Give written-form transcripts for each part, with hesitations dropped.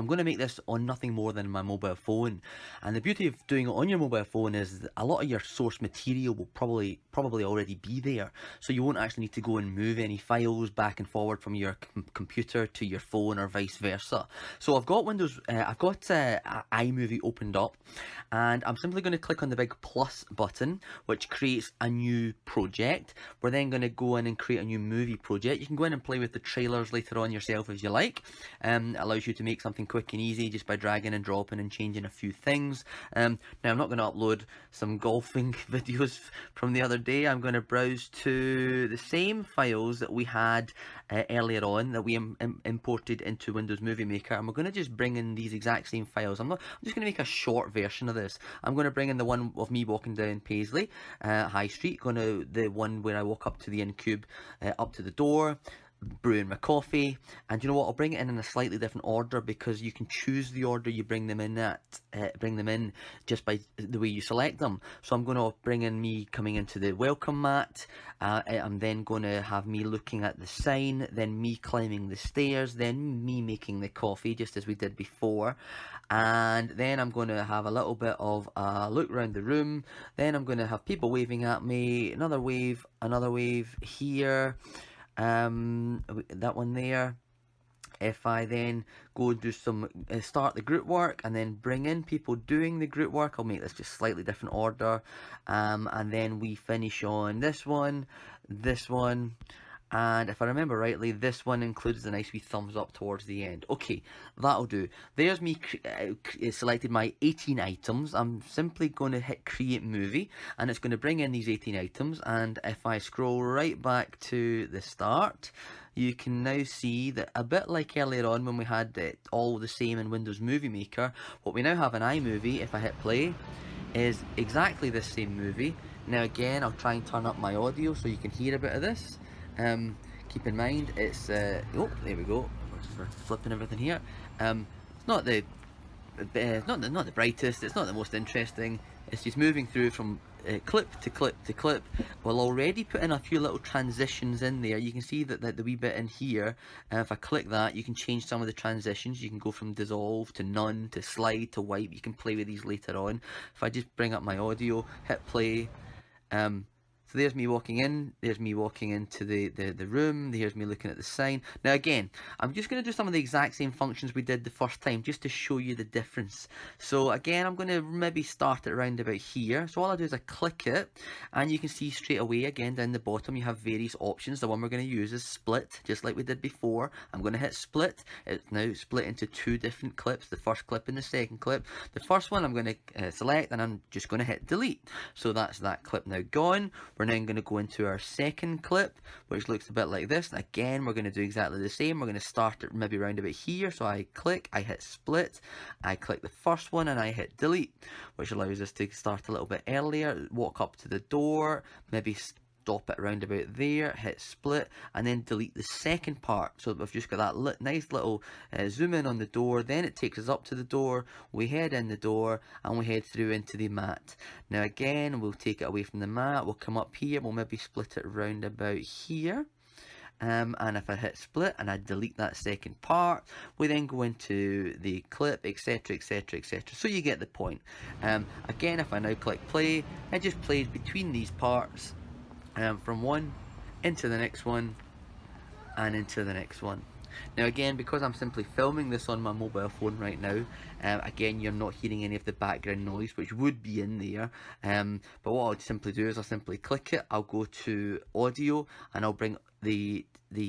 I'm going to make this on nothing more than my mobile phone. And the beauty of doing it on your mobile phone is that a lot of your source material will probably already be there. So you won't actually need to go and move any files back and forward from your computer to your phone or vice versa. So I've got iMovie opened up, and I'm simply going to click on the big plus button, which creates a new project. We're then going to go in and create a new movie project. You can go in and play with the trailers later on yourself if you like. It allows you to make something quick and easy just by dragging and dropping and changing a few things. Now I'm not going to upload some golfing videos from the other day. I'm going to browse to the same files that we had earlier on that we imported into Windows Movie Maker, and we're going to just bring in these exact same files. I'm just going to make a short version of this. I'm going to bring in the one of me walking down Paisley High Street, the one where I walk up to the Incube, up to the door, brewing my coffee. And you know what, I'll bring it in a slightly different order, because you can choose the order you bring them in just by the way you select them. So I'm going to bring in me coming into the welcome mat. I'm then going to have me looking at the sign, then me climbing the stairs, then me making the coffee just as we did before, and then I'm going to have a little bit of a look around the room. Then I'm going to have people waving at me, another wave here, that one there. If I then go and do some, start the group work and then bring in people doing the group work, I'll make this just slightly different order, and then we finish on this one, and if I remember rightly, this one includes a nice wee thumbs up towards the end. Okay, that'll do. There's me selected my 18 items. I'm simply going to hit create movie, and it's going to bring in these 18 items. And if I scroll right back to the start, you can now see that, a bit like earlier on when we had it all the same in Windows Movie Maker, what we now have in iMovie, if I hit play, is exactly the same movie. Now again, I'll try and turn up my audio so you can hear a bit of this. Keep in mind, it's oh, there we go. We're flipping everything here. It's not the brightest. It's not the most interesting. It's just moving through from clip to clip to clip. We'll already put in a few little transitions in there. You can see that the wee bit in here. If I click that, you can change some of the transitions. You can go from dissolve to none to slide to wipe. You can play with these later on. If I just bring up my audio, hit play. So there's me walking in, there's me walking into the room, there's me looking at the sign. Now again, I'm just going to do some of the exact same functions we did the first time, just to show you the difference. So again, I'm going to maybe start it around about here. So all I do is I click it, and you can see straight away, again, down the bottom, you have various options. The one we're going to use is split, just like we did before. I'm going to hit split. It's now split into two different clips, the first clip and the second clip. The first one I'm going to select, and I'm just going to hit delete. So that's that clip now gone. We're now going to go into our second clip, which looks a bit like this. And again, we're going to do exactly the same. We're going to start it maybe around about here. So I click, I hit split, I click the first one, and I hit delete, which allows us to start a little bit earlier, walk up to the door, maybe stop it around about there, hit split, and then delete the second part. So we've just got that nice little zoom in on the door. Then it takes us up to the door, we head in the door, and we head through into the mat. Now again, we'll take it away from the mat, we'll come up here, we'll maybe split it round about here. And if I hit split and I delete that second part, we then go into the clip, etc, etc, etc. So you get the point. Again, if I now click play, it just plays between these parts, from one into the next one and into the next one. Now again, because I'm simply filming this on my mobile phone right now, again, you're not hearing any of the background noise, which would be in there. But what I'll simply do is I'll simply click it, I'll go to audio, and I'll bring the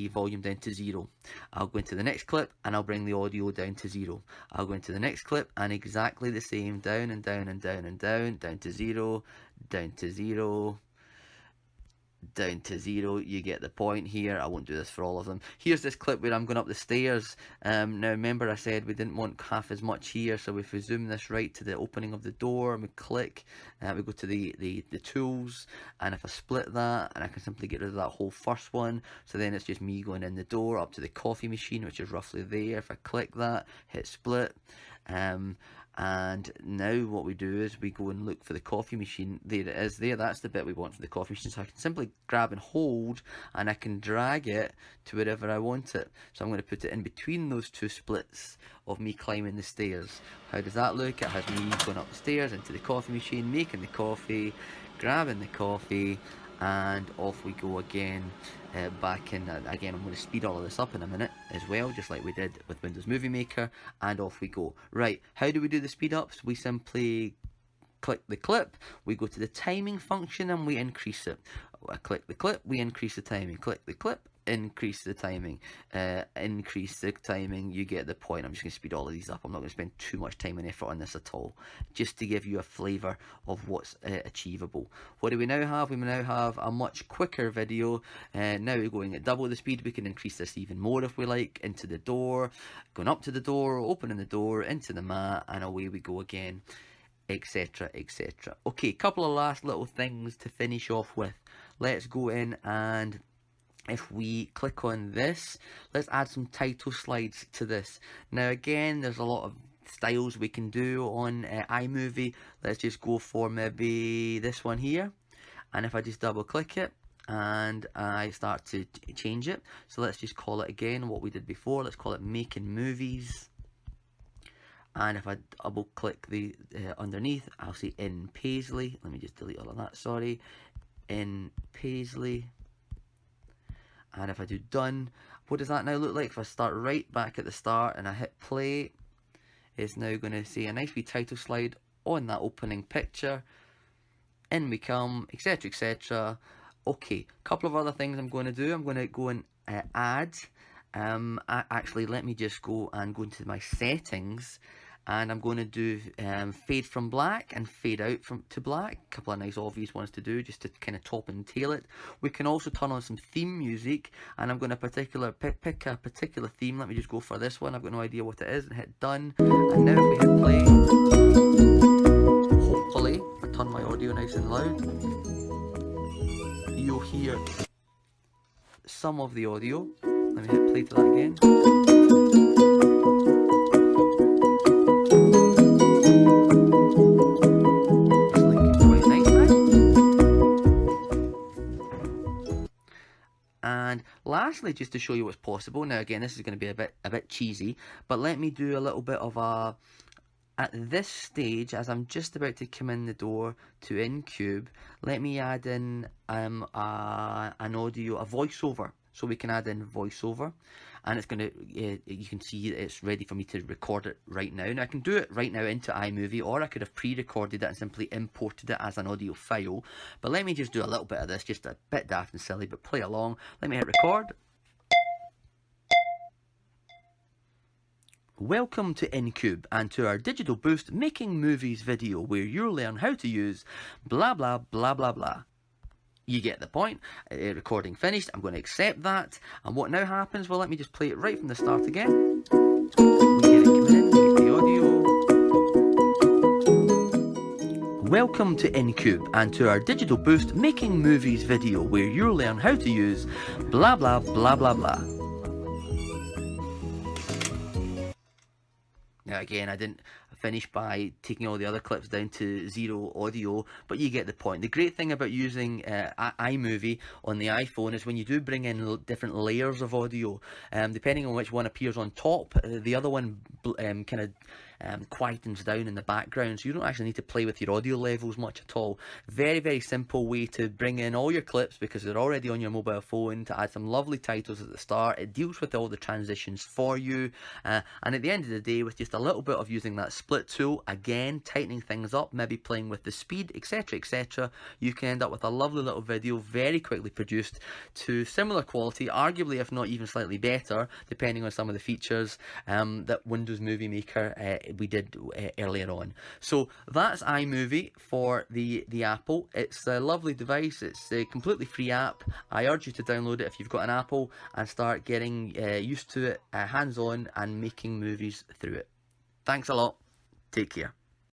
volume down to 0. I'll go into the next clip and I'll bring the audio down to 0. I'll go into the next clip and exactly the same, down and down and down and down, down to 0, down to 0, down to 0. You get the point here. I won't do this for all of them. Here's this clip where I'm going up the stairs. Now remember I said we didn't want half as much here, so if we zoom this right to the opening of the door and we click, we go to the tools, and if I split that, and I can simply get rid of that whole first one, so then it's just me going in the door up to the coffee machine, which is roughly there. If I click that, hit split, And now what we do is we go and look for the coffee machine. There it is there, that's the bit we want for the coffee machine. So I can simply grab and hold, and I can drag it to wherever I want it. So I'm going to put it in between those two splits of me climbing the stairs. How does that look? It has me going up the stairs into the coffee machine, making the coffee, grabbing the coffee, and off we go again. Back in, again I'm going to speed all of this up in a minute as well, just like we did with Windows Movie Maker, and off we go. Right, how do we do the speed ups? We simply click the clip, we go to the timing function and we increase it. I click the clip, we increase the timing, click the clip, increase the timing, increase the timing. You get the point. I'm just going to speed all of these up. I'm not going to spend too much time and effort on this at all, just to give you a flavour of what's achievable. What do we now have? We now have a much quicker video. Now we're going at double the speed. We can increase this even more if we like. Into the door, going up to the door, opening the door, into the mat, and away we go again, etc, etc. Okay, couple of last little things to finish off with. Let's go in, and if we click on this, let's add some title slides to this. Now again, there's a lot of styles we can do on iMovie. Let's just go for maybe this one here, and if I just double click it and I start to change it, so let's just call it again what we did before. Let's call it Making Movies. And if I double click the underneath, I'll see in Paisley. Let me just delete all of that, sorry. In Paisley. And if I do done, what does that now look like? If I start right back at the start and I hit play, it's now going to say a nice wee title slide on that opening picture. In we come, etc, etc. Okay, a couple of other things I'm going to do. I'm going to go and add. Actually, let me just go into my settings, and I'm going to do fade from black and fade out to black. A couple of nice obvious ones to do, just to kind of top and tail it. We can also turn on some theme music, and I'm going to pick a particular theme. Let me just go for this one. I've got no idea what it is, and hit done. And now if we hit play, hopefully, if I turn my audio nice and loud, you'll hear some of the audio. Let me hit play to that again. It's looking quite nice now. And lastly, just to show you what's possible. Now again, this is going to be a bit cheesy, but let me do a little bit of a. At this stage, as I'm just about to come in the door to InCube, let me add in an audio, a voiceover. So we can add in voiceover, and it's going to, you can see it's ready for me to record it right now. Now I can do it right now into iMovie, or I could have pre-recorded it and simply imported it as an audio file. But let me just do a little bit of this, just a bit daft and silly, but play along. Let me hit record. Welcome to InCube and to our DigitalBoost Making Movies video, where you'll learn how to use blah blah blah blah blah. You get the point. Recording finished. I'm going to accept that. And what now happens? Well, let me just play it right from the start again. We get it coming in, we get the audio. Welcome to InCube and to our DigitalBoost Making Movies video, where you'll learn how to use blah blah blah blah blah. Now again, I didn't finish by taking all the other clips down to 0 audio, but you get the point. The great thing about using iMovie on the iPhone is when you do bring in different layers of audio, depending on which one appears on top, the other one kind of quietens down in the background, so you don't actually need to play with your audio levels much at all. Very, very simple way to bring in all your clips because they're already on your mobile phone, to add some lovely titles at the start. It deals with all the transitions for you, and at the end of the day, with just a little bit of using that split tool, again tightening things up, maybe playing with the speed, etc, etc, you can end up with a lovely little video, very quickly produced, to similar quality, arguably if not even slightly better, depending on some of the features that Windows Movie Maker we did earlier on. So that's iMovie for the Apple. It's a lovely device. It's a completely free app. I urge you to download it if you've got an Apple and start getting used to it, hands-on, and making movies through it. Thanks a lot. Take care.